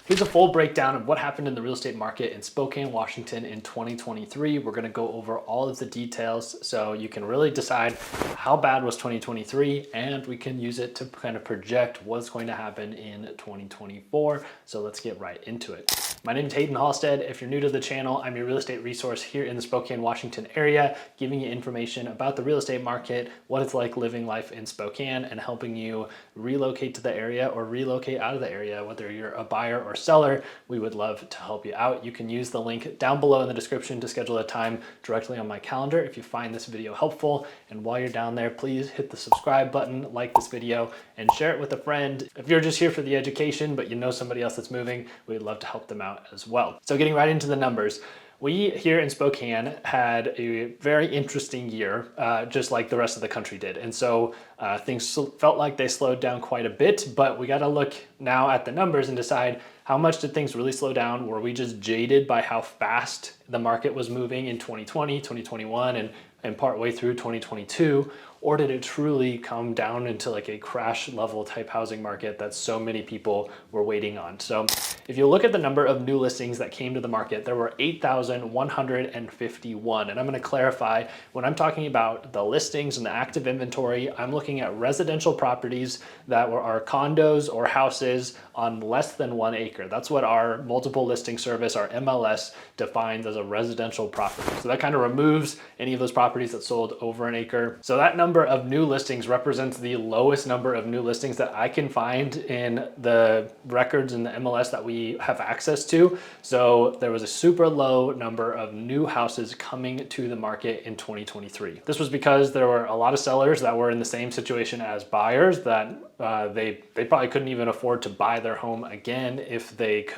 Here's a full breakdown of what happened in the real estate market in Spokane, Washington in 2023. We're gonna go over all of the details so you can really decide how bad was 2023, and we can use it to kind of project what's going to happen in 2024. So let's get right into it. My name is Haydn Halsted. If you're new to the channel, I'm your real estate resource here in the Spokane, Washington area, giving you information about the real estate market, what it's like living life in Spokane, and helping you relocate to the area or relocate out of the area, whether you're a buyer or seller. We would love to help you out. You can use the link down below in the description to schedule a time directly on my calendar if you find this video helpful. And while you're down there, please hit the subscribe button, like this video, and share it with a friend. If you're just here for the education, but you know somebody else that's moving, we'd love to help them out as well. So getting right into the numbers. We here in Spokane had a very interesting year, just like the rest of the country did. And so things felt like they slowed down quite a bit, but we got to look now at the numbers and decide how much did things really slow down? Were we just jaded by how fast the market was moving in 2020, 2021, and partway through 2022? Or did it truly come down into like a crash level type housing market that so many people were waiting on? So if you look at the number of new listings that came to the market, there were 8,151. And I'm going to clarify, when I'm talking about the listings and the active inventory, I'm looking at residential properties that are condos or houses on less than 1 acre. That's what our multiple listing service, our MLS, defines as a residential property. So that kind of removes any of those properties that sold over 1 acre. So that number of new listings represents the lowest number of new listings that I can find in the records in the MLS that we have access to. So there was a super low number of new houses coming to the market in 2023. This was because there were a lot of sellers that were in the same situation as buyers, that they probably couldn't even afford to buy their home again if they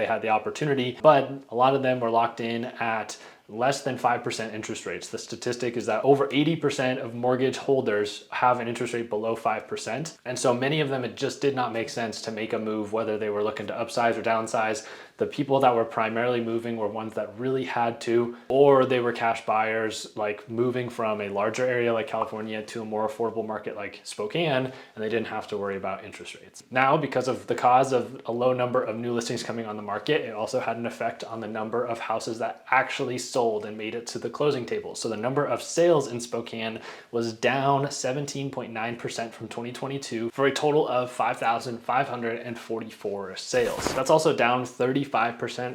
had the opportunity. But a lot of them were locked in at less than 5% interest rates. The statistic is that over 80% of mortgage holders have an interest rate below 5%. And so many of them, it just did not make sense to make a move, whether they were looking to upsize or downsize. The people that were primarily moving were ones that really had to, or they were cash buyers, like moving from a larger area like California to a more affordable market like Spokane, and they didn't have to worry about interest rates. Now, because of the cause of a low number of new listings coming on the market, it also had an effect on the number of houses that actually sold and made it to the closing table. So the number of sales in Spokane was down 17.9% from 2022 for a total of 5,544 sales. That's also down 35%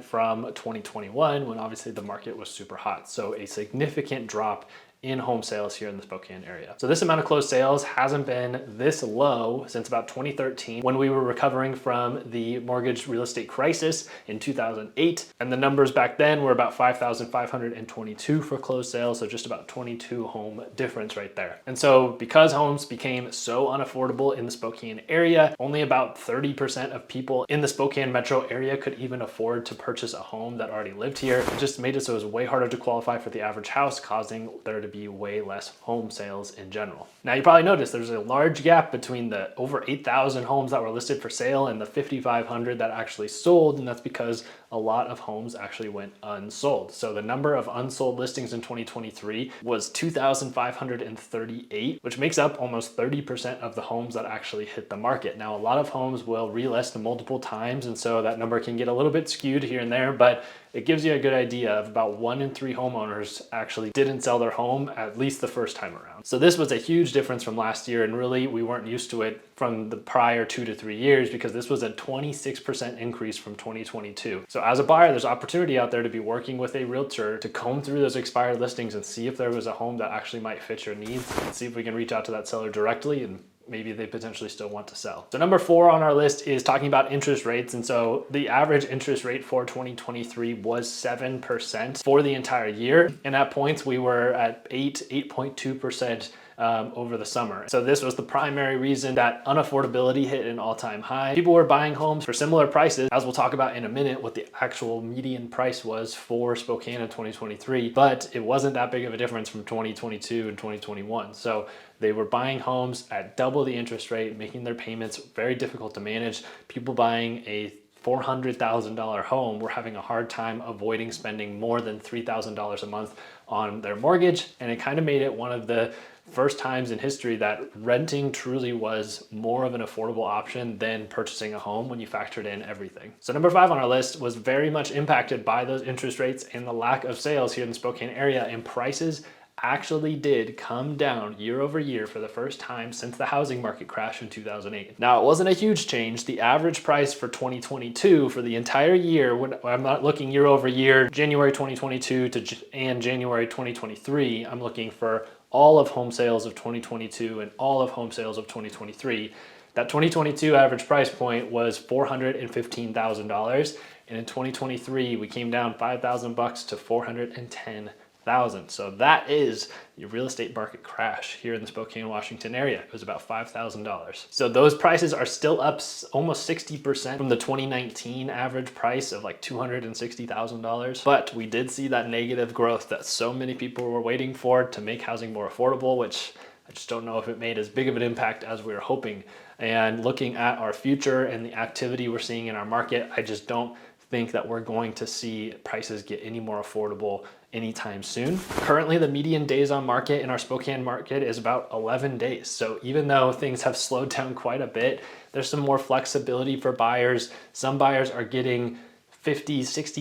from 2021, when obviously the market was super hot. So a significant drop in home sales here in the Spokane area. So this amount of closed sales hasn't been this low since about 2013, when we were recovering from the mortgage real estate crisis in 2008. And the numbers back then were about 5,522 for closed sales. So just about 22 home difference right there. And so because homes became so unaffordable in the Spokane area, only about 30% of people in the Spokane metro area could even afford to purchase a home that already lived here. It just made it so it was way harder to qualify for the average house, causing there to be way less home sales in general. Now you probably noticed there's a large gap between the over 8,000 homes that were listed for sale and the 5,500 that actually sold, and that's because a lot of homes actually went unsold. So the number of unsold listings in 2023 was 2,538, which makes up almost 30% of the homes that actually hit the market. Now, a lot of homes will relist multiple times, and so that number can get a little bit skewed here and there, but it gives you a good idea of about 1 in 3 homeowners actually didn't sell their home at least the first time around. So this was a huge difference from last year, and really we weren't used to it from the prior 2 to 3 years, because this was a 26% increase from 2022. So as a buyer, there's opportunity out there to be working with a realtor to comb through those expired listings and see if there was a home that actually might fit your needs, and see if we can reach out to that seller directly and maybe they potentially still want to sell. So number 4 on our list is talking about interest rates. And so the average interest rate for 2023 was 7% for the entire year. And at points we were at 8.2% over the summer. So this was the primary reason that unaffordability hit an all-time high. People were buying homes for similar prices, as we'll talk about in a minute what the actual median price was for Spokane in 2023, but it wasn't that big of a difference from 2022 and 2021. So they were buying homes at double the interest rate, making their payments very difficult to manage. People buying a $400,000 home were having a hard time avoiding spending more than $3,000 a month on their mortgage, and it kind of made it one of the first times in history that renting truly was more of an affordable option than purchasing a home when you factored in everything. So number 5 on our list was very much impacted by those interest rates and the lack of sales here in the Spokane area, and prices actually did come down year over year for the first time since the housing market crash in 2008. Now, it wasn't a huge change. The average price for 2022 for the entire year, when I'm not looking year over year, January 2022 and January 2023, I'm looking for all of home sales of 2022 and all of home sales of 2023. That 2022 average price point was $415,000, and in 2023 we came down $5,000 to $410,000. So that is your real estate market crash here in the Spokane, Washington area. It was about $5,000. So those prices are still up almost 60% from the 2019 average price of like $260,000. But we did see that negative growth that so many people were waiting for to make housing more affordable, which I just don't know if it made as big of an impact as we were hoping. And looking at our future and the activity we're seeing in our market, I just don't think that we're going to see prices get any more affordable anytime soon. Currently, the median days on market in our Spokane market is about 11 days. So even though things have slowed down quite a bit, there's some more flexibility for buyers. Some buyers are getting $50,000,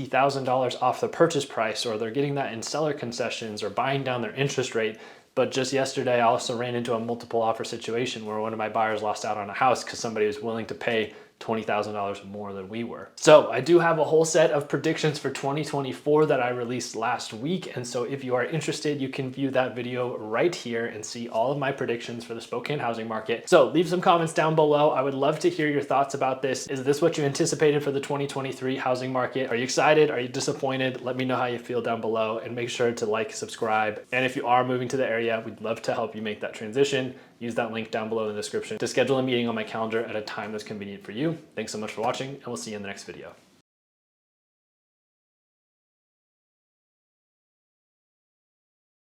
$60,000 off the purchase price, or they're getting that in seller concessions or buying down their interest rate. But just yesterday, I also ran into a multiple offer situation where one of my buyers lost out on a house because somebody was willing to pay $20,000 more than we were. So I do have a whole set of predictions for 2024 that I released last week. And so if you are interested, you can view that video right here and see all of my predictions for the Spokane housing market. So leave some comments down below. I would love to hear your thoughts about this. Is this what you anticipated for the 2023 housing market? Are you excited? Are you disappointed? Let me know how you feel down below, and make sure to like, subscribe. And if you are moving to the area, we'd love to help you make that transition. Use that link down below in the description to schedule a meeting on my calendar at a time that's convenient for you. Thanks so much for watching, and we'll see you in the next video.